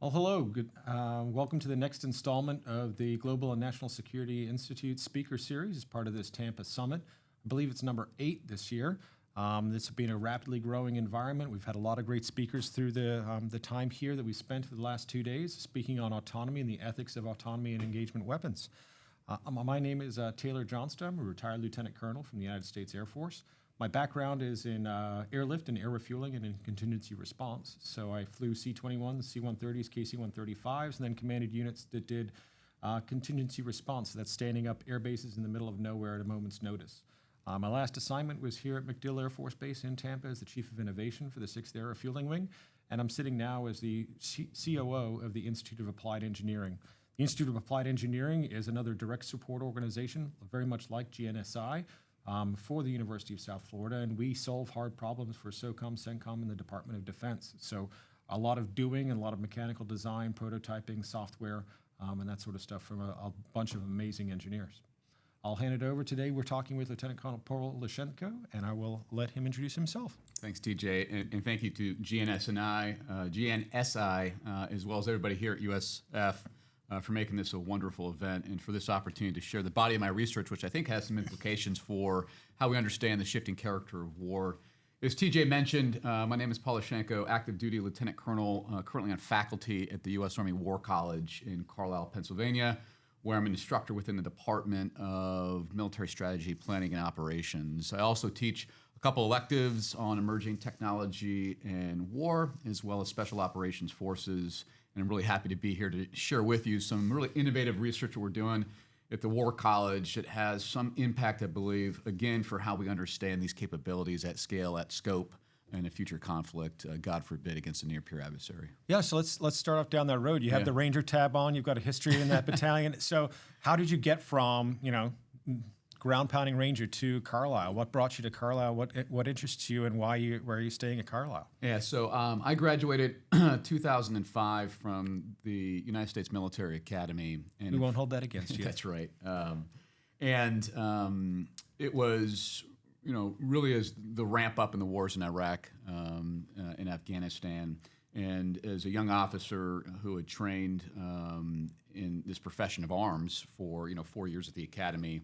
Well, hello. Welcome to the next installment of the Global and National Security Institute Speaker Series as part of this Tampa Summit. I believe it's number 8 this year. This has been a rapidly growing environment. We've had a lot of great speakers through the time here that we spent for the last 2 days speaking on autonomy and the ethics of autonomy and engagement weapons. My name is Taylor Johnston. I'm a retired lieutenant colonel from the United States Air Force. My background is in airlift and air refueling and in contingency response. So I flew C-21s, C-130s, KC-135s, and then commanded units that did contingency response. So that's standing up air bases in the middle of nowhere at a moment's notice. My last assignment was here at MacDill Air Force Base in Tampa as the Chief of Innovation for the 6th Air Refueling Wing, and I'm sitting now as the COO of the Institute of Applied Engineering. The Institute of Applied Engineering is another direct support organization, very much like GNSI, for the University of South Florida, and we solve hard problems for SOCOM, CENTCOM, and the Department of Defense. So a lot of doing and a lot of mechanical design, prototyping, software, and that sort of stuff from a bunch of amazing engineers. I'll hand it over today. We're talking with Lieutenant Colonel Lushenko, and I will let him introduce himself. Thanks, TJ, and thank you to GNSI, as well as everybody here at USF for making this a wonderful event and for this opportunity to share the body of my research, which I think has some implications for how we understand the shifting character of war. As TJ mentioned, my name is Paul Lushenko, active duty lieutenant colonel, currently on faculty at the U.S. Army War College in Carlisle, Pennsylvania, where I'm an instructor within the Department of Military Strategy, Planning, and Operations. I also teach a couple electives on emerging technology and war, as well as special operations forces. And I'm really happy to be here to share with you some really innovative research that we're doing at the War College that has some impact, I believe, again, for how we understand these capabilities at scale, at scope, and a future conflict, God forbid, against a near-peer adversary. Yeah, so let's start off down that road. You have the Ranger tab on. You've got a history in that battalion. So how did you get from, ground-pounding Ranger to Carlisle? What brought you to Carlisle? What interests you, and why are you staying at Carlisle? Yeah, so I graduated 2005 from the United States Military Academy. And we won't hold that against you. That's right. It was, really as the ramp up in the wars in Iraq and Afghanistan. And as a young officer who had trained in this profession of arms for 4 years at the academy,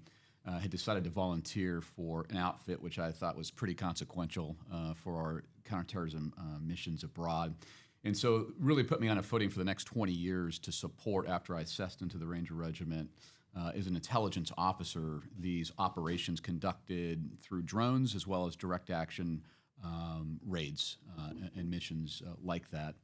had decided to volunteer for an outfit which I thought was pretty consequential for our counterterrorism missions abroad. And so really put me on a footing for the next 20 years to support, after I assessed into the Ranger Regiment, as an intelligence officer, these operations conducted through drones as well as direct action raids and missions like that.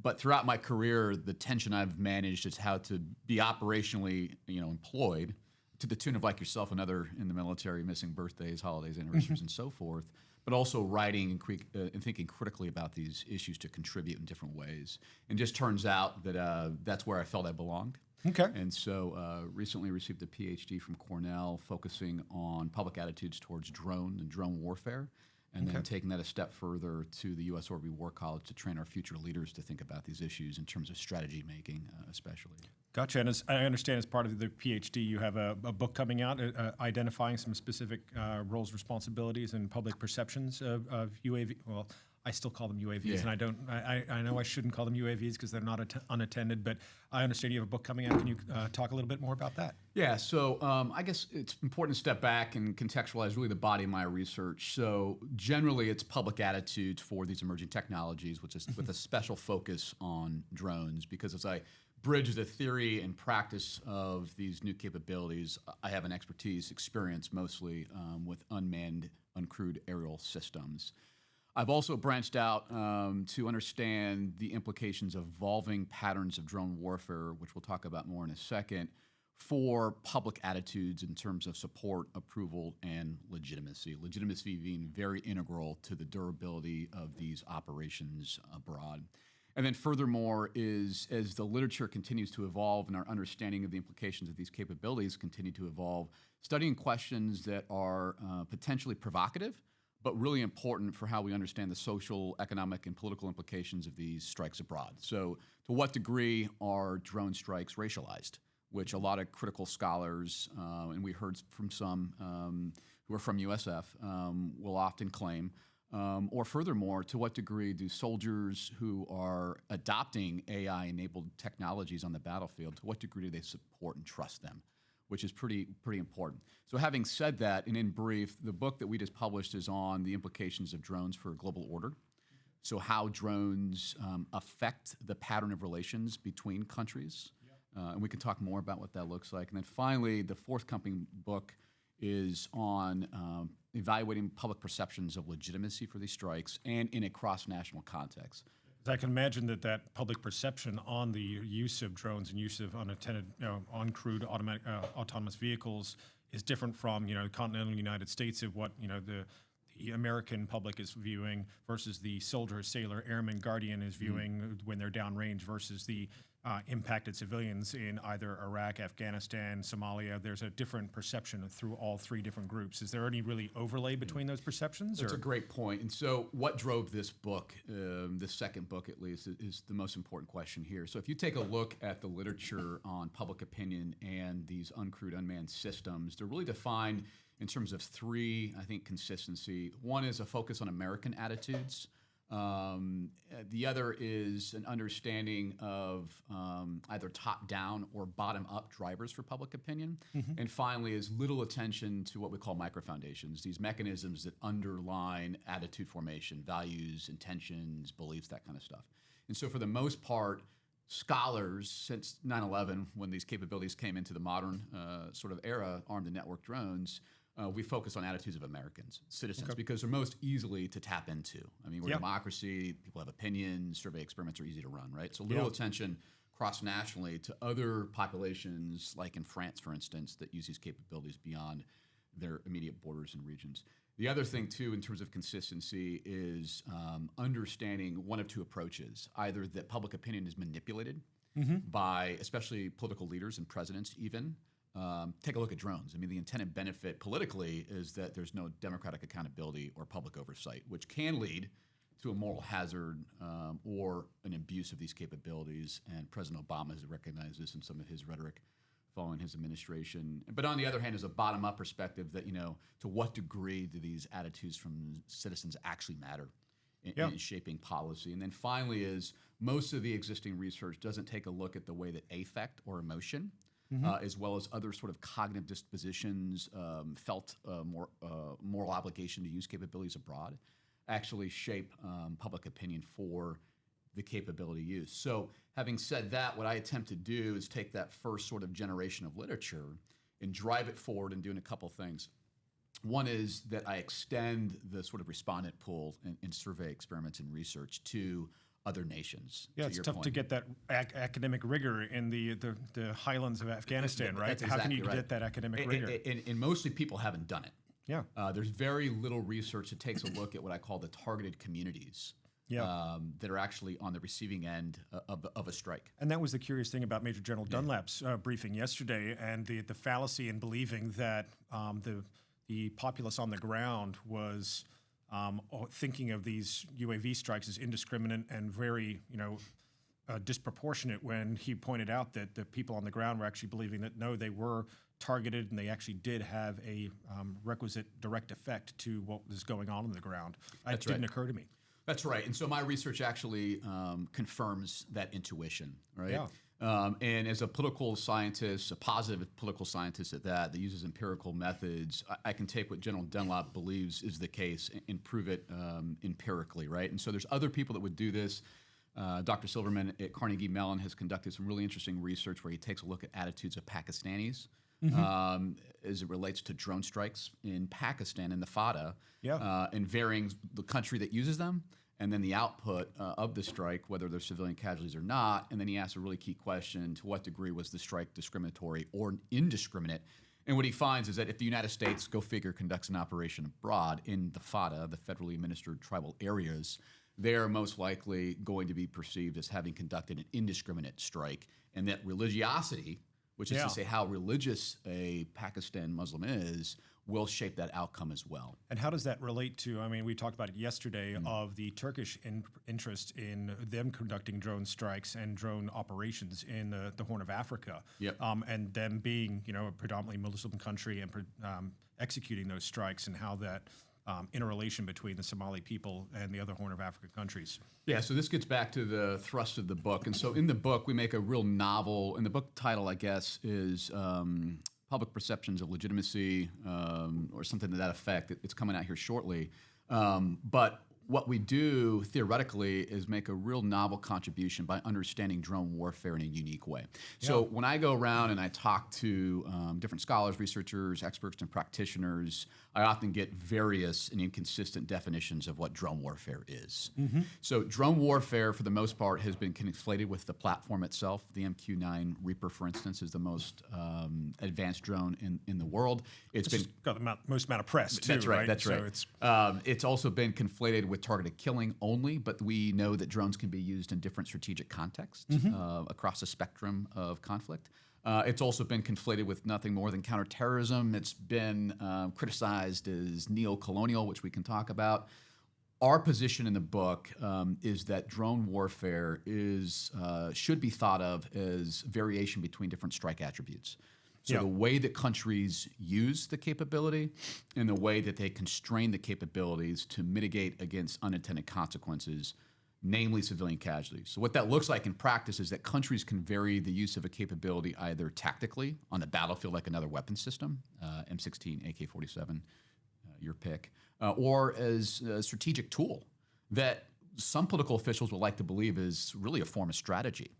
But throughout my career, the tension I've managed is how to be operationally, employed to the tune of, like yourself and other in the military, missing birthdays, holidays, anniversaries, and so forth, but also writing and thinking critically about these issues to contribute in different ways. And just turns out that that's where I felt I belonged. Okay. And so recently received a PhD from Cornell focusing on public attitudes towards drone and drone warfare, and then taking that a step further to the U.S. Army War College to train our future leaders to think about these issues in terms of strategy making, especially. Gotcha. And as I understand, as part of the PhD, you have a book coming out identifying some specific roles, responsibilities, and public perceptions of UAV. Well, I still call them UAVs, and I know I shouldn't call them UAVs because they're not unattended, but I understand you have a book coming out. Can you talk a little bit more about that? Yeah, so I guess it's important to step back and contextualize really the body of my research. So generally, it's public attitudes for these emerging technologies, which is with a special focus on drones, because as I bridge the theory and practice of these new capabilities, I have an experience mostly with unmanned, uncrewed aerial systems. I've also branched out to understand the implications of evolving patterns of drone warfare, which we'll talk about more in a second, for public attitudes in terms of support, approval, and legitimacy. Legitimacy being very integral to the durability of these operations abroad. And then furthermore is, as the literature continues to evolve and our understanding of the implications of these capabilities continue to evolve, studying questions that are potentially provocative, but really important for how we understand the social, economic, and political implications of these strikes abroad. So to what degree are drone strikes racialized, which a lot of critical scholars, and we heard from some who are from USF, will often claim, Or furthermore, to what degree do soldiers who are adopting AI-enabled technologies on the battlefield, to what degree do they support and trust them? Which is pretty important. So having said that, and in brief, the book that we just published is on the implications of drones for global order. So how drones affect the pattern of relations between countries. And we can talk more about what that looks like. And then finally, the forthcoming book is on evaluating public perceptions of legitimacy for these strikes and in a cross-national context. I can imagine that public perception on the use of drones and use of unattended, uncrewed autonomous vehicles is different from, the continental United States of what, the American public is viewing versus the soldier, sailor, airman, guardian is viewing when they're downrange versus the impacted civilians in either Iraq, Afghanistan, Somalia. There's a different perception through all three different groups. Is there any really overlay between those perceptions? That's a great point. And so what drove this book, this second book at least, is the most important question here. So if you take a look at the literature on public opinion and these uncrewed unmanned systems, they're really defined in terms of three, I think, consistency. One is a focus on American attitudes. The other is an understanding of either top-down or bottom-up drivers for public opinion. And finally is little attention to what we call microfoundations, these mechanisms that underline attitude formation, values, intentions, beliefs, that kind of stuff. And so for the most part, scholars since 9/11, when these capabilities came into the modern sort of era, armed and networked drones, we focus on attitudes of Americans, citizens, because they're most easily to tap into. I mean, we're a democracy, people have opinions, survey experiments are easy to run, right? So little attention cross-nationally to other populations, like in France, for instance, that use these capabilities beyond their immediate borders and regions. The other thing, too, in terms of consistency is understanding one of two approaches, either that public opinion is manipulated by especially political leaders and presidents even. Take a look at drones. I mean, the intended benefit politically is that there's no democratic accountability or public oversight, which can lead to a moral hazard or an abuse of these capabilities. And President Obama has recognized this in some of his rhetoric following his administration. But on the other hand, there's a bottom-up perspective that, to what degree do these attitudes from citizens actually matter in shaping policy? And then finally is most of the existing research doesn't take a look at the way that affect or emotion as well as other sort of cognitive dispositions, felt moral obligation to use capabilities abroad, actually shape public opinion for the capability use. So having said that, what I attempt to do is take that first sort of generation of literature and drive it forward and doing a couple things. One is that I extend the sort of respondent pool in survey experiments and research to other nations. Yeah, it's tough to get that academic rigor in the highlands of Afghanistan, right? That's How can you exactly get that academic rigor? And mostly people haven't done it. Yeah. There's very little research that takes a look at what I call the targeted communities that are actually on the receiving end of a strike. And that was the curious thing about Major General Dunlap's briefing yesterday, and the fallacy in believing that the populace on the ground was thinking of these UAV strikes as indiscriminate and very, disproportionate, when he pointed out that the people on the ground were actually believing that, no, they were targeted and they actually did have a requisite direct effect to what was going on the ground. That didn't occur to me. That's right. And so my research actually confirms that intuition, right? Yeah. And as a political scientist, a positive political scientist at that uses empirical methods, I can take what General Dunlap believes is the case and prove it empirically, right? And so there's other people that would do this. Dr. Silverman at Carnegie Mellon has conducted some really interesting research where he takes a look at attitudes of Pakistanis as it relates to drone strikes in Pakistan and the FATA, and varying the country that uses them, and then the output of the strike, whether there's civilian casualties or not. And then he asks a really key question: to what degree was the strike discriminatory or indiscriminate? And what he finds is that if the United States, go figure, conducts an operation abroad in the FATA, the federally administered tribal areas, they're most likely going to be perceived as having conducted an indiscriminate strike, and that religiosity, which is to say how religious a Pakistan Muslim is, will shape that outcome as well. And how does that relate to, I mean, we talked about it yesterday, of the Turkish interest in them conducting drone strikes and drone operations in the Horn of Africa, and them being, a predominantly Muslim country and executing those strikes, and how that interrelation between the Somali people and the other Horn of Africa countries. Yeah, so this gets back to the thrust of the book. And so in the book, we make a real novel, and the book title, I guess, is Public Perceptions of Legitimacy, or something to that effect. It's coming out here shortly. But what we do theoretically is make a real novel contribution by understanding drone warfare in a unique way. So when I go around and I talk to different scholars, researchers, experts, and practitioners, I often get various and inconsistent definitions of what drone warfare is. So drone warfare, for the most part, has been conflated with the platform itself. The MQ-9 Reaper, for instance, is the most advanced drone in the world. It's got the most amount of press, too, That's right. That's so right. It's also been conflated with targeted killing only, but we know that drones can be used in different strategic contexts across a spectrum of conflict. It's also been conflated with nothing more than counterterrorism. It's been criticized as neo-colonial, which we can talk about. Our position in the book is that drone warfare should be thought of as variation between different strike attributes. So the way that countries use the capability and the way that they constrain the capabilities to mitigate against unintended consequences, namely civilian casualties. So what that looks like in practice is that countries can vary the use of a capability either tactically on the battlefield, like another weapon system, M16, AK-47, your pick, or as a strategic tool that some political officials would like to believe is really a form of strategy.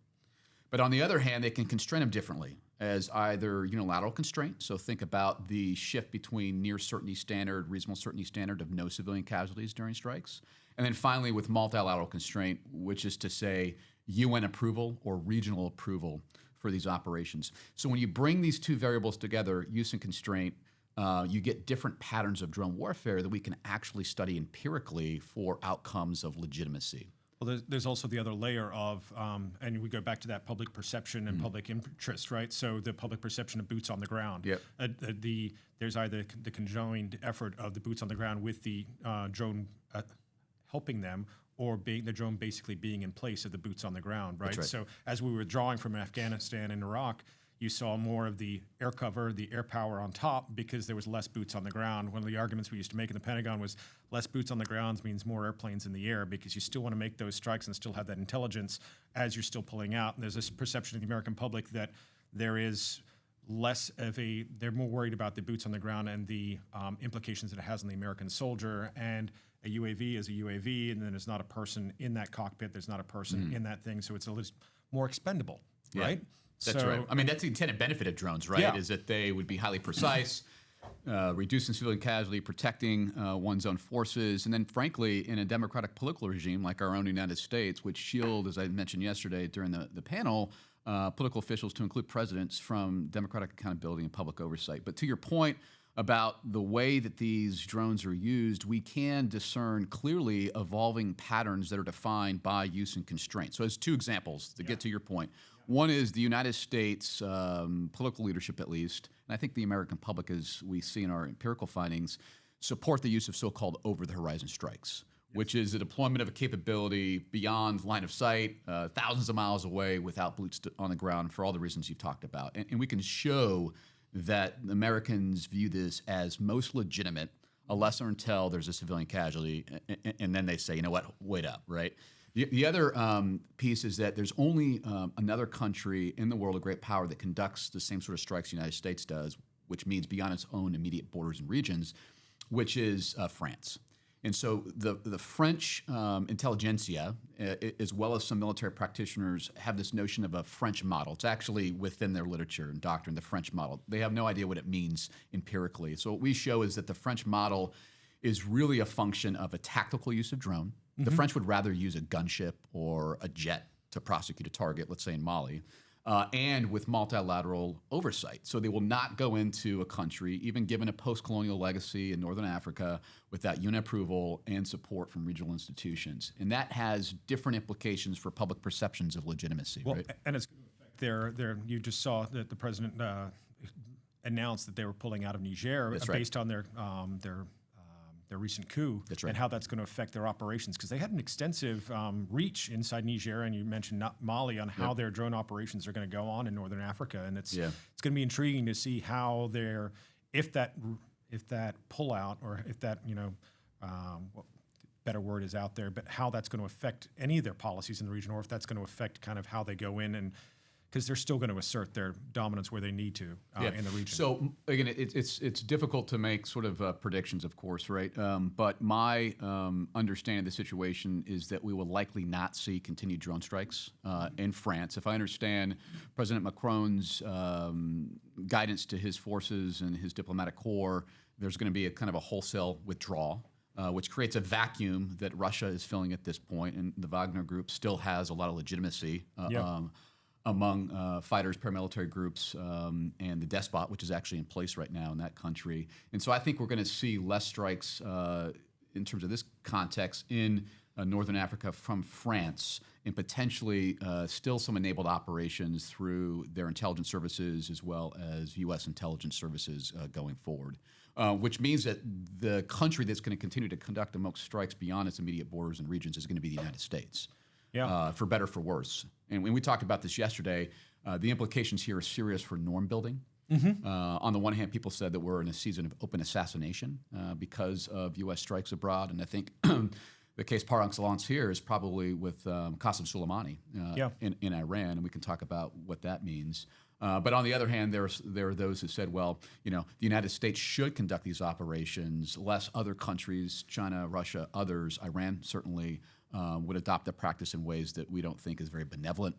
But on the other hand, they can constrain them differently as either unilateral constraint. So think about the shift between near certainty standard, reasonable certainty standard of no civilian casualties during strikes. And then finally with multilateral constraint, which is to say UN approval or regional approval for these operations. So when you bring these two variables together, use and constraint, you get different patterns of drone warfare that we can actually study empirically for outcomes of legitimacy. Well, there's also the other layer of, and we go back to that public perception and public interest, right? So the public perception of boots on the ground. Yep. There's either the conjoined effort of the boots on the ground with the drone helping them, or the drone basically being in place of the boots on the ground, right? That's right. So as we were withdrawing from Afghanistan and Iraq, you saw more of the air cover, the air power on top, because there was less boots on the ground. One of the arguments we used to make in the Pentagon was less boots on the ground means more airplanes in the air, because you still want to make those strikes and still have that intelligence as you're still pulling out. And there's this perception of the American public that there is they're more worried about the boots on the ground and the implications that it has on the American soldier. And a UAV is a UAV, and then there's not a person in that cockpit, there's not a person in that thing, so it's a little more expendable, right? That's right. I mean, that's the intended benefit of drones, right? Yeah. Is that they would be highly precise, reducing civilian casualty, protecting one's own forces, and then, frankly, in a democratic political regime like our own United States, which shield, as I mentioned yesterday during the panel, political officials to include presidents from democratic accountability and public oversight. But to your point about the way that these drones are used, we can discern clearly evolving patterns that are defined by use and constraint. So as two examples to get to your point. One is the United States political leadership, at least, and I think the American public, as we see in our empirical findings, support the use of so-called over-the-horizon strikes, which is the deployment of a capability beyond line of sight, thousands of miles away without boots on the ground for all the reasons you've talked about. And we can show that Americans view this as most legitimate, unless or until there's a civilian casualty, and then they say, you know what, wait up, right? The other piece is that there's only another country in the world, a great power, that conducts the same sort of strikes the United States does, which means beyond its own immediate borders and regions, which is France. And so the French intelligentsia, as well as some military practitioners, have this notion of a French model. It's actually within their literature and doctrine, the French model. They have no idea what it means empirically. So what we show is that the French model is really a function of a tactical use of drone. The French would rather use a gunship or a jet to prosecute a target, let's say in Mali, and with multilateral oversight. So they will not go into a country, even given a post-colonial legacy in Northern Africa, without UN approval and support from regional institutions. And that has different implications for public perceptions of legitimacy, right? And it's you just saw that the president announced that they were pulling out of Niger based on their recent coup, and how that's going to affect their operations, because they had an extensive reach inside Niger, and you mentioned Mali, on how their drone operations are going to go on in Northern Africa, and it's going to be intriguing to see how if that pullout, or if that what better word is out there, but how that's going to affect any of their policies in the region, or if that's going to affect kind of how they go in, and because they're still going to assert their dominance where they need to in the region. So again, it's difficult to make sort of predictions, of course, right? But my understanding of the situation is that we will likely not see continued drone strikes in France. If I understand President Macron's guidance to his forces and his diplomatic corps, there's going to be a kind of a wholesale withdrawal. Which creates a vacuum that Russia is filling at this point, and the Wagner Group still has a lot of legitimacy among fighters, paramilitary groups, and the despot, which is actually in place right now in that country. And so I think we're going to see less strikes in terms of this context in Northern Africa from France, and potentially still some enabled operations through their intelligence services as well as U.S. intelligence services going forward. Which means that the country that's going to continue to conduct the most strikes beyond its immediate borders and regions is going to be the United States, for better, for worse. And when we talked about this yesterday, the implications here are serious for norm building. On the one hand, people said that we're in a season of open assassination because of U.S. strikes abroad, and I think the case par excellence here is probably with Qasem Soleimani in Iran, and we can talk about what that means. But on the other hand, there are those who said, well, the United States should conduct these operations, lest other countries, China, Russia, others, Iran certainly, would adopt the practice in ways that we don't think is very benevolent,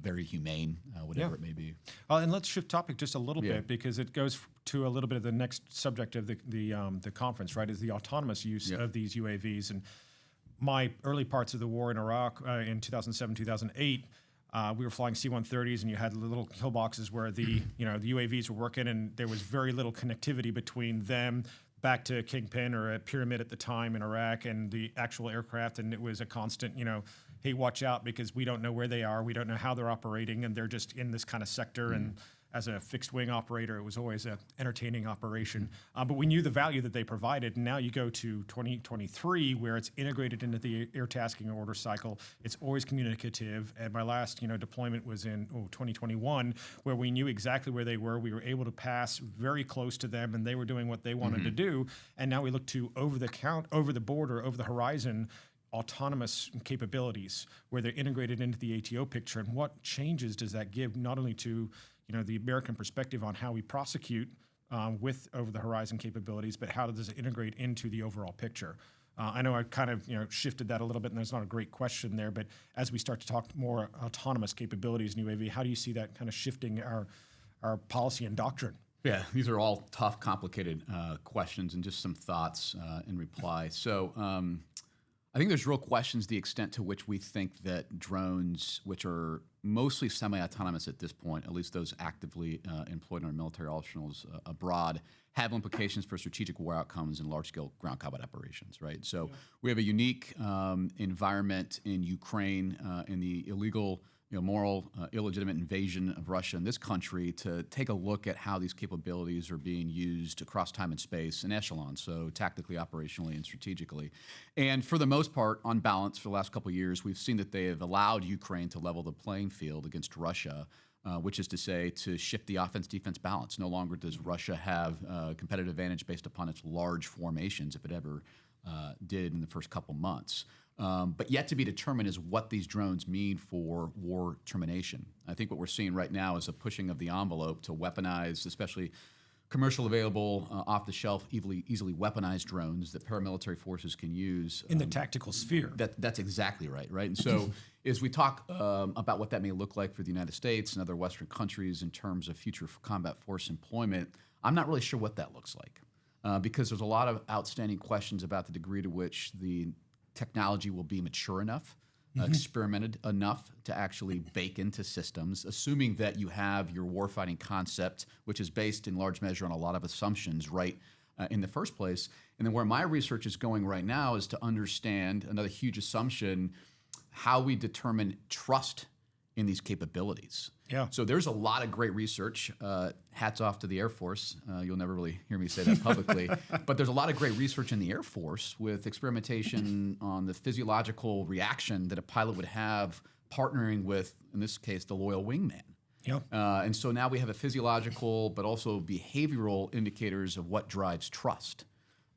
very humane, whatever it may be. And let's shift topic just a little bit, because it goes to a little bit of the next subject of the conference, right, is the autonomous use of these UAVs. And my early parts of the war in Iraq in 2007, 2008, we were flying C-130s, and you had little pillboxes where the UAVs were working, and there was very little connectivity between them back to Kingpin or a Pyramid at the time in Iraq and the actual aircraft, and it was a constant, hey, watch out because we don't know where they are, we don't know how they're operating, and they're just in this kind of sector. And as a fixed wing operator, it was always an entertaining operation. But we knew the value that they provided. And now you go to 2023, where it's integrated into the air tasking order cycle. It's always communicative. And my last deployment was in 2021, where we knew exactly where they were. We were able to pass very close to them, and they were doing what they wanted to do. And now we look to over the border, over the horizon, autonomous capabilities, where they're integrated into the ATO picture. And what changes does that give, not only to the American perspective on how we prosecute with over-the-horizon capabilities, but how does it integrate into the overall picture? I know I kind of shifted that a little bit, and there's not a great question there, but as we start to talk more autonomous capabilities in UAV, how do you see that kind of shifting our policy and doctrine? Yeah, these are all tough, complicated questions, and just some thoughts in reply. So I think there's real questions the extent to which we think that drones, which are mostly semi-autonomous at this point, at least those actively employed in our military arsenals abroad, have implications for strategic war outcomes in large-scale ground combat operations, right? So we have a unique environment in Ukraine in the illegal, moral, illegitimate invasion of Russia in this country to take a look at how these capabilities are being used across time and space in echelons, so tactically, operationally, and strategically. And for the most part, on balance, for the last couple of years, we've seen that they have allowed Ukraine to level the playing field against Russia, which is to say to shift the offense-defense balance. No longer does Russia have a competitive advantage based upon its large formations, if it ever did in the first couple months. But yet to be determined is what these drones mean for war termination. I think what we're seeing right now is a pushing of the envelope to weaponize, especially commercial available, off-the-shelf, easily weaponized drones that paramilitary forces can use. In the tactical sphere. That's exactly right? And so as we talk about what that may look like for the United States and other Western countries in terms of future combat force employment, I'm not really sure what that looks like because there's a lot of outstanding questions about the degree to which the technology will be mature enough, experimented enough to actually bake into systems, assuming that you have your warfighting concept, which is based in large measure on a lot of assumptions right in the first place. And then where my research is going right now is to understand another huge assumption, how we determine trust in these capabilities. Yeah. So there's a lot of great research. Hats off to the Air Force. You'll never really hear me say that publicly. But there's a lot of great research in the Air Force with experimentation on the physiological reaction that a pilot would have partnering with, in this case, the loyal wingman. Yep. And so now we have a physiological but also behavioral indicators of what drives trust.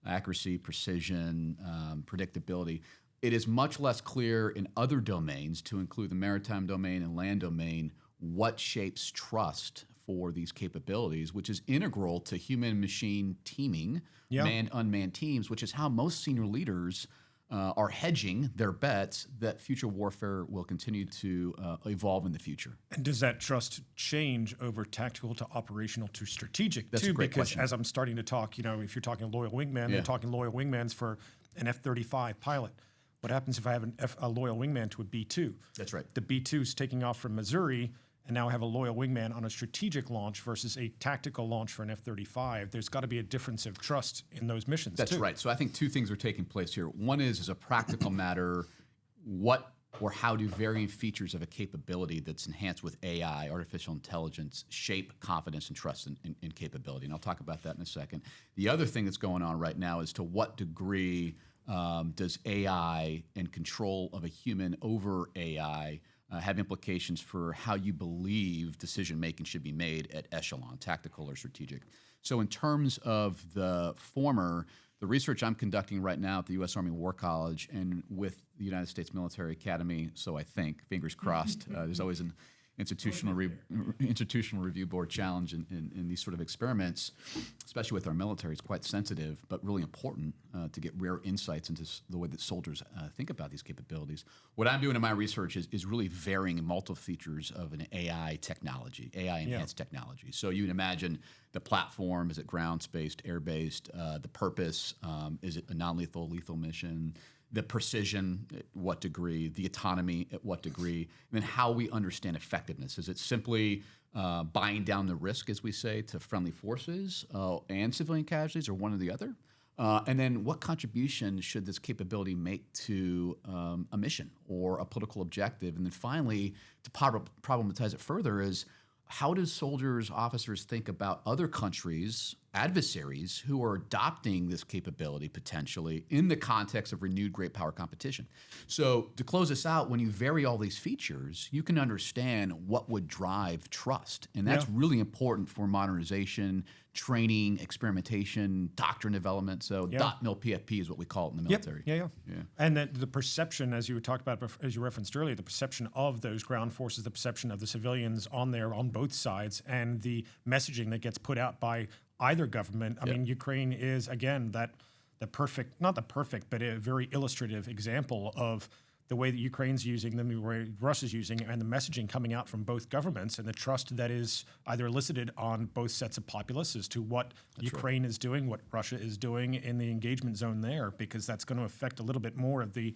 accuracy, precision, predictability. It is much less clear in other domains, to include the maritime domain and land domain, what shapes trust for these capabilities, which is integral to human-machine teaming, manned-unmanned teams, which is how most senior leaders are hedging their bets that future warfare will continue to evolve in the future. And does that trust change over tactical to operational to strategic That's too? a great Because question. as I'm starting to talk, if you're talking loyal wingman, they're talking loyal wingmans for an F-35 pilot. What happens if I have a loyal wingman to a B-2? That's right. The B-2 is taking off from Missouri, and now I have a loyal wingman on a strategic launch versus a tactical launch for an F-35. There's got to be a difference of trust in those missions. That's too. right. So I think two things are taking place here. One is, as a practical matter, what or how do varying features of a capability that's enhanced with AI, artificial intelligence, shape confidence and trust in capability? And I'll talk about that in a second. The other thing that's going on right now is to what degree does AI and control of a human over AI have implications for how you believe decision-making should be made at echelon, tactical or strategic. So in terms of the former, the research I'm conducting right now at the U.S. Army War College and with the United States Military Academy, so I think, fingers crossed, there's always an institutional review board challenge in these sort of experiments, especially with our military. It's quite sensitive, but really important to get rare insights into the way that soldiers think about these capabilities. What I'm doing in my research is really varying multiple features of an AI technology, AI-enhanced technology. So you can imagine the platform, is it ground-based, air-based, the purpose, is it a non-lethal, lethal mission, the precision, at what degree, the autonomy, at what degree, and then how we understand effectiveness. Is it simply buying down the risk, as we say, to friendly forces and civilian casualties, or one or the other? And then what contribution should this capability make to a mission or a political objective? And then finally, to problematize it further, is how do soldiers, officers think about other countries, adversaries, who are adopting this capability potentially in the context of renewed great power competition? So to close this out, when you vary all these features, you can understand what would drive trust. And that's really important for modernization, training, experimentation, doctrine development. So dot mil PFP is what we call it in the military. Yeah. And then the perception, as you talked about, as you referenced earlier, the perception of those ground forces, the perception of the civilians on there on both sides, and the messaging that gets put out by either government. I mean, Ukraine is, again, the perfect, not the perfect, but a very illustrative example of the way that Ukraine's using them, the way Russia's using, and the messaging coming out from both governments, and the trust that is either elicited on both sets of populace as to what Ukraine is doing, what Russia is doing in the engagement zone there, because that's going to affect a little bit more of the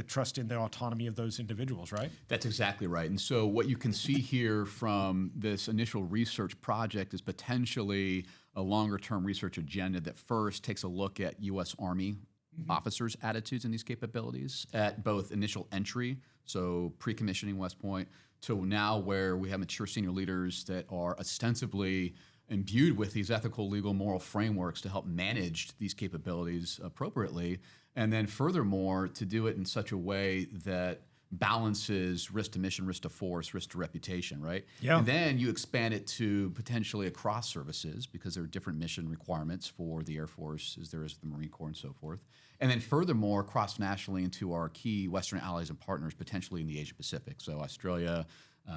trust in the autonomy of those individuals, right? That's exactly right. And so what you can see here from this initial research project is potentially a longer-term research agenda that first takes a look at U.S. Army officers' attitudes in these capabilities at both initial entry, so pre-commissioning West Point, to now where we have mature senior leaders that are ostensibly imbued with these ethical, legal, moral frameworks to help manage these capabilities appropriately, and then furthermore, to do it in such a way that balances risk to mission, risk to force, risk to reputation, right? Yeah. And then you expand it to potentially across services, because there are different mission requirements for the Air Force as there is the Marine Corps and so forth. And then furthermore, cross-nationally into our key Western allies and partners, potentially in the Asia Pacific. So Australia,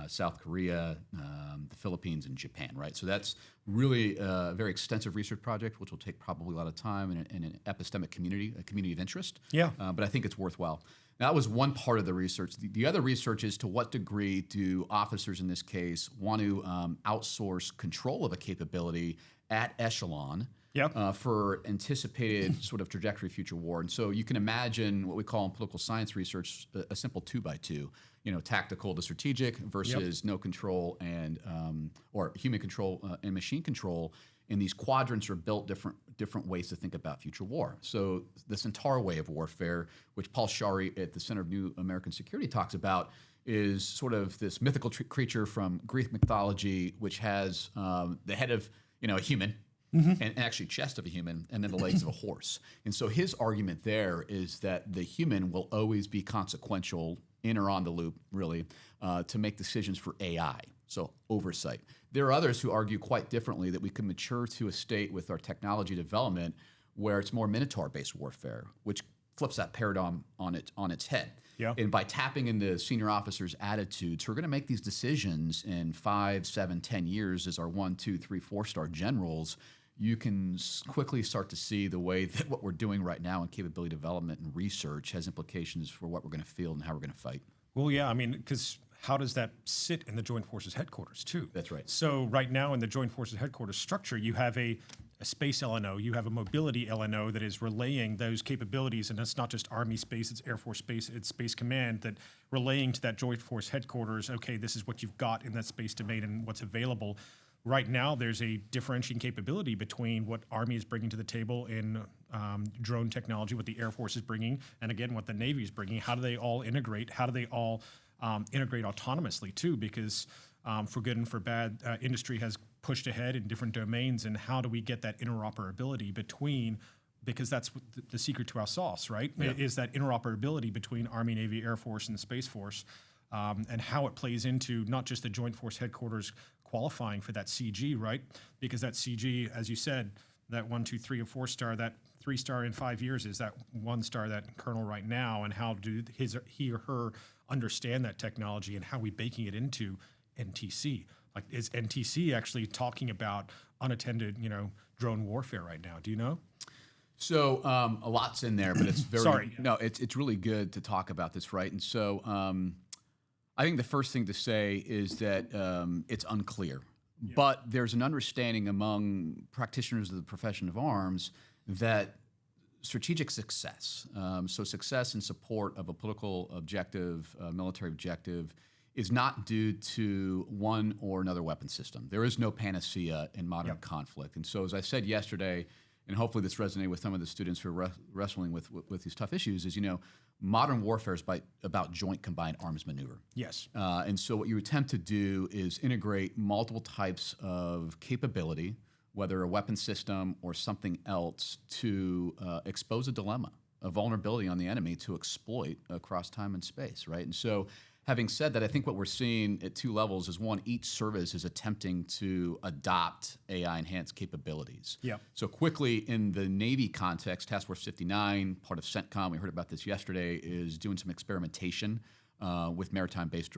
South Korea, the Philippines, and Japan, right? So that's really a very extensive research project, which will take probably a lot of time in an epistemic community, a community of interest. Yeah. But I think it's worthwhile. That was one part of the research. The other research is to what degree do officers in this case want to outsource control of a capability at echelon for anticipated sort of trajectory of future war. And so you can imagine what we call in political science research a simple 2x2, tactical to strategic versus no control and or human control and machine control. And these quadrants are built different ways to think about future war. So the Centaur way of warfare, which Paul Shary at the Center of New American Security talks about, is sort of this mythical creature from Greek mythology, which has the head of a human, and actually chest of a human, and then the legs of a horse. And so his argument there is that the human will always be consequential, in or on the loop, really, to make decisions for AI. So oversight. There are others who argue quite differently, that we could mature to a state with our technology development where it's more Minotaur-based warfare, which flips that paradigm on its head. Yeah. And by tapping into senior officers' attitudes, who are going to make these decisions in 5, 7, 10 years as our 1, 2, 3, 4-star generals, you can quickly start to see the way that what we're doing right now in capability development and research has implications for what we're going to field and how we're going to fight. Well, yeah, I mean, because how does that sit in the Joint Forces headquarters, too? That's right. So right now in the Joint Forces headquarters structure, you have a space LNO, you have a mobility LNO that is relaying those capabilities, and it's not just Army space, it's Air Force space, it's Space Command, that relaying to that Joint Force headquarters, okay, this is what you've got in that space domain and what's available. Right now, there's a differentiating capability between what Army is bringing to the table in drone technology, what the Air Force is bringing, and again, what the Navy is bringing. How do they all integrate? How do they all integrate autonomously, too? Because for good and for bad, industry has pushed ahead in different domains, and how do we get that interoperability between, because that's the secret to our sauce, right? Yeah. Is that interoperability between Army, Navy, Air Force, and the Space Force, and how it plays into not just the Joint Force headquarters qualifying for that CG, right? Because that CG, as you said, that 1, 2, 3, or 4-star, that 3-star in 5 years is that 1-star, that colonel right now, and how do he or her understand that technology, and how are we baking it into NTC? Like, is NTC actually talking about unattended, drone warfare right now? Do you know? So a lot's in there, but it's very Sorry. No, it's really good to talk about this, right? And so I think the first thing to say is that it's unclear, but there's an understanding among practitioners of the profession of arms that strategic success, so success in support of a political objective, military objective, is not due to one or another weapon system. There is no panacea in modern conflict. And so, as I said yesterday, and hopefully this resonated with some of the students who are wrestling with these tough issues, is, modern warfare is about joint combined arms maneuver. Yes. And so what you attempt to do is integrate multiple types of capability, whether a weapon system or something else, to expose a dilemma, a vulnerability on the enemy to exploit across time and space, right? And so, having said that, I think what we're seeing at 2 levels is, one, each service is attempting to adopt AI-enhanced capabilities. Yeah. So quickly, in the Navy context, Task Force 59, part of CENTCOM, we heard about this yesterday, is doing some experimentation with maritime-based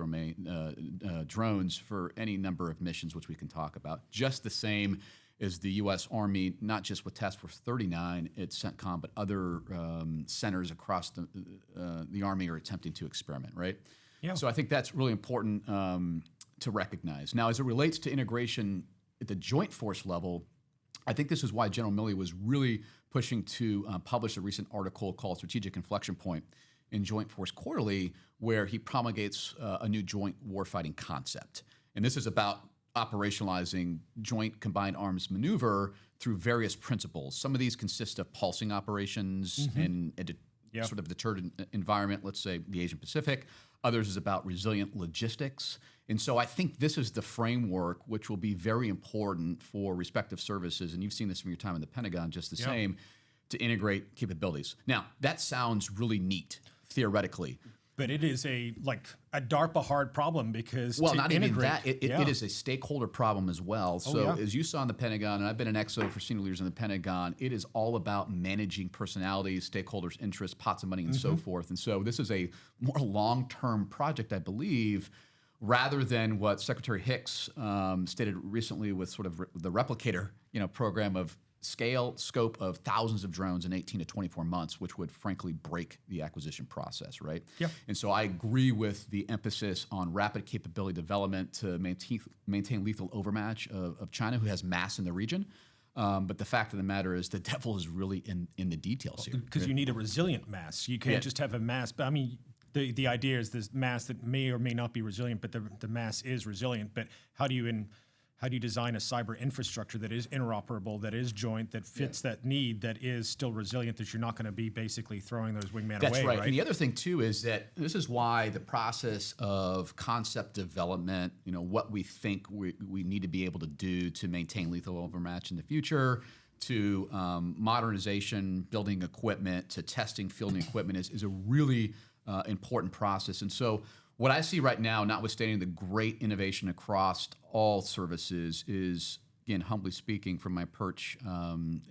drones for any number of missions, which we can talk about. Just the same as the U.S. Army, not just with Task Force 39 at CENTCOM, but other centers across the Army are attempting to experiment, right? Yeah. So I think that's really important to recognize. Now, as it relates to integration at the Joint Force level, I think this is why General Milley was really pushing to publish a recent article called Strategic Inflection Point in Joint Force Quarterly, where he promulgates a new joint warfighting concept. And this is about operationalizing joint combined arms maneuver through various principles. Some of these consist of pulsing operations in a sort of deterred environment, let's say the Asian Pacific. Others is about resilient logistics. And so I think this is the framework which will be very important for respective services, and you've seen this from your time in the Pentagon, just the same, to integrate capabilities. Now, that sounds really neat, theoretically. But it is a DARPA hard problem, because not even that. It is a stakeholder problem as well. So yeah. as you saw in the Pentagon, and I've been an XO for senior leaders in the Pentagon, it is all about managing personalities, stakeholders' interests, pots of money, and so forth. And so this is a more long-term project, I believe, rather than what Secretary Hicks stated recently with sort of the replicator, program of scope of thousands of drones in 18 to 24 months, which would frankly break the acquisition process, right? Yeah. And so I agree with the emphasis on rapid capability development to maintain lethal overmatch of China, who has mass in the region. But the fact of the matter is the devil is really in the details here. Because you need a resilient mass. You can't just have a mass. But I mean, the idea is this mass that may or may not be resilient, but the mass is resilient. But how do you design a cyber infrastructure that is interoperable, that is joint, that fits that need, that is still resilient, that you're not going to be basically throwing those wingmen away, That's right. And the other thing, too, is that this is why the process of concept development, what we think we need to be able to do to maintain lethal overmatch in the future, to modernization, building equipment, to testing, fielding equipment is a really important process. And so what I see right now, notwithstanding the great innovation across all services, is again, humbly speaking, from my perch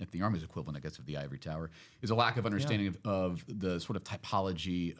at the Army's equivalent, I guess, of the ivory tower, is a lack of understanding of the sort of typology,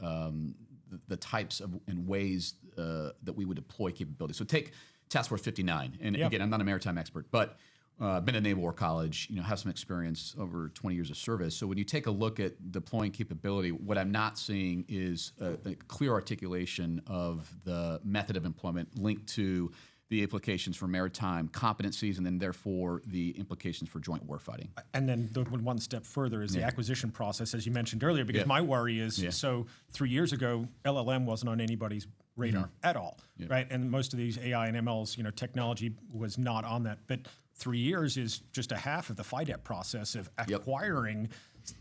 the types of and ways that we would deploy capabilities. So take Task Force 59, and again, I'm not a maritime expert, but been at Naval War College, have some experience over 20 years of service. So when you take a look at deploying capability, what I'm not seeing is a clear articulation of the method of employment linked to the implications for maritime competencies and then therefore the implications for joint warfighting. And then the one step further is the acquisition process, as you mentioned earlier, because my worry is, so 3 years ago, LLM wasn't on anybody's radar at all, right? And most of these AI and MLs, technology was not on that. But 3 years is just a half of the FIDEP process of acquiring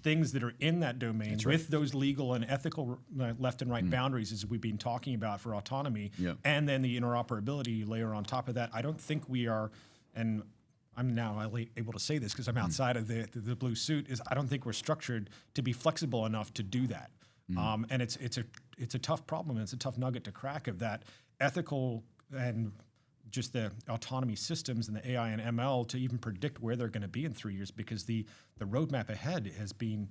things that are in that domain with those legal and ethical left and right boundaries, as we've been talking about for autonomy, and then the interoperability layer on top of that. I don't think we are, and I'm now able to say this because I'm outside of the blue suit, is I don't think we're structured to be flexible enough to do that. And it's a tough problem, and it's a tough nugget to crack of that ethical and just the autonomy systems and the AI and ML to even predict where they're going to be in 3 years, because the roadmap ahead has been,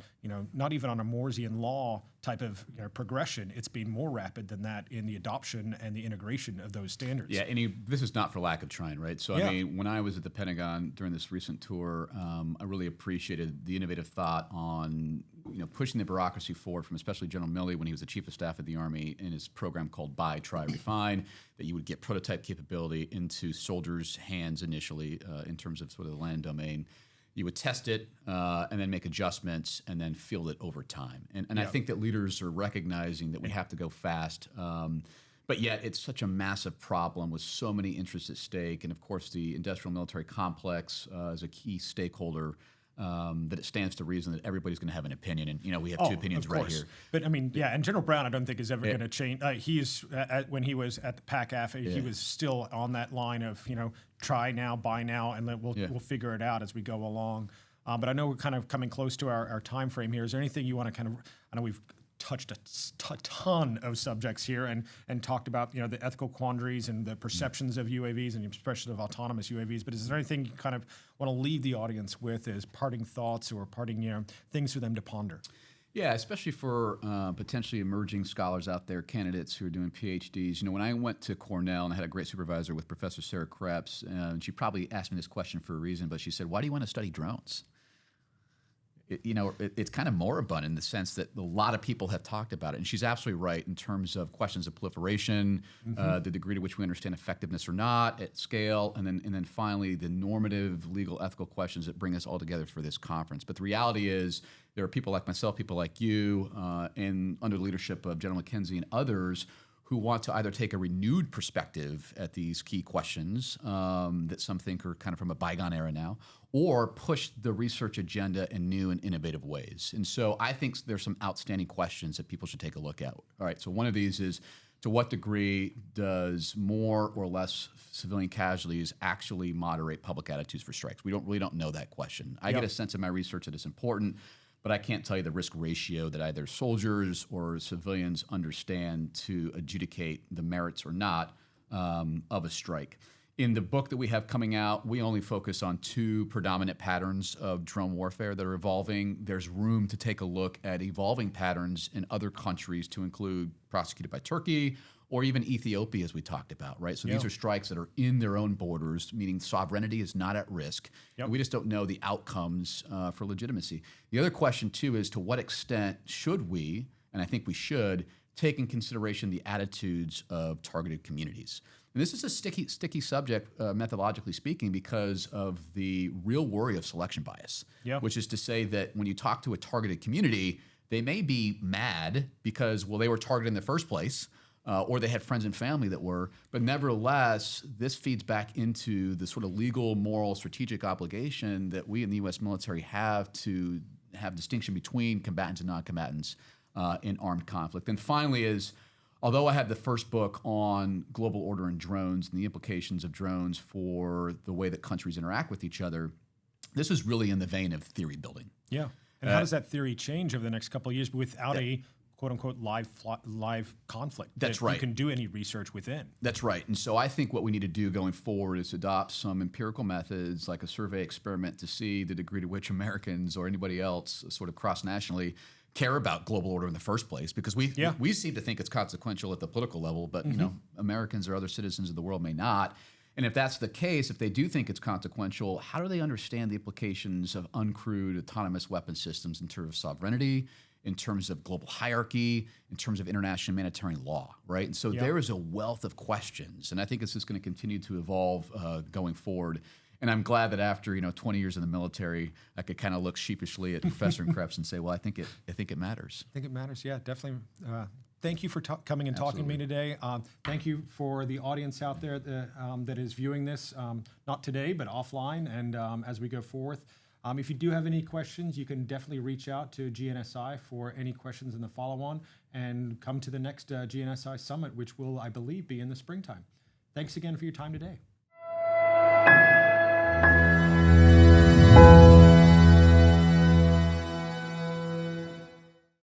not even on a Mooresian law type of progression. It's been more rapid than that in the adoption and the integration of those standards. Yeah, and this is not for lack of trying, right? So, I mean, when I was at the Pentagon during this recent tour, I really appreciated the innovative thought on, pushing the bureaucracy forward from especially General Milley when he was the Chief of Staff of the Army in his program called Buy, Try, Refine, that you would get prototype capability into soldiers' hands initially in terms of sort of the land domain. You would test it and then make adjustments and then field it over time. And I think that leaders are recognizing that we have to go fast. But yet it's such a massive problem with so many interests at stake. And of course, the industrial military complex is a key stakeholder, that it stands to reason that everybody's going to have an opinion. And, we have two opinions right here. But I mean, and General Brown, I don't think is ever going to change. He's when he was at the PACAF, he was still on that line of, try now, buy now, and then we'll figure it out as we go along. But I know we're kind of coming close to our time frame here. Is there anything you want to kind of, I know we've touched a ton of subjects here and talked about the ethical quandaries and the perceptions of UAVs and the expression of autonomous UAVs. But is there anything you kind of want to leave the audience with as parting thoughts or parting things for them to ponder? Yeah, especially for potentially emerging scholars out there, candidates who are doing PhDs. When I went to Cornell and I had a great supervisor with Professor Sarah Krebs, and she probably asked me this question for a reason, but she said, "Why do you want to study drones?" It's kind of moribund in the sense that a lot of people have talked about it. And she's absolutely right in terms of questions of proliferation, the degree to which we understand effectiveness or not at scale, and then finally the normative, legal, ethical questions that bring us all together for this conference. But the reality is there are people like myself, people like you, and under the leadership of General McKenzie and others who want to either take a renewed perspective at these key questions that some think are kind of from a bygone era now, or push the research agenda in new and innovative ways. And so I think there's some outstanding questions that people should take a look at. All right, so one of these is, to what degree does more or less civilian casualties actually moderate public attitudes for strikes? We really don't know that question. I get a sense in my research that it's important, but I can't tell you the risk ratio that either soldiers or civilians understand to adjudicate the merits or not of a strike. In the book that we have coming out, we only focus on two predominant patterns of drone warfare that are evolving. There's room to take a look at evolving patterns in other countries, to include prosecuted by Turkey or even Ethiopia, as we talked about, right? So these are strikes that are in their own borders, meaning sovereignty is not at risk. We just don't know the outcomes for legitimacy. The other question, too, is to what extent should we, and I think we should, take in consideration the attitudes of targeted communities? And this is a sticky subject, methodologically speaking, because of the real worry of selection bias, which is to say that when you talk to a targeted community, they may be mad because, well, they were targeted in the first place, or they had friends and family that were, but nevertheless, this feeds back into the sort of legal, moral, strategic obligation that we in the U.S. military have to have distinction between combatants and non-combatants in armed conflict. And finally is, although I have the first book on global order and drones and the implications of drones for the way that countries interact with each other, this is really in the vein of theory building. Yeah. And how does that theory change over the next couple of years without a quote unquote live conflict. That's that right. You can do any research within. That's right. And so I think what we need to do going forward is adopt some empirical methods like a survey experiment to see the degree to which Americans or anybody else sort of cross-nationally care about global order in the first place, because we seem to think it's consequential at the political level, but you know, Americans or other citizens of the world may not. And if that's the case, if they do think it's consequential, how do they understand the implications of uncrewed autonomous weapon systems in terms of sovereignty, in terms of global hierarchy, in terms of international humanitarian law, right? And so there is a wealth of questions, and I think it's just going to continue to evolve going forward. And I'm glad that after 20 years in the military, I could kind of look sheepishly at Professor Krebs and say, well, I think it matters. I think it matters. Yeah, definitely. Thank you for coming and talking to me today. Thank you for the audience out there that is viewing this, not today, but offline and as we go forth. If you do have any questions, you can definitely reach out to GNSI for any questions in the follow-on and come to the next GNSI Summit, which will, I believe, be in the springtime. Thanks again for your time today.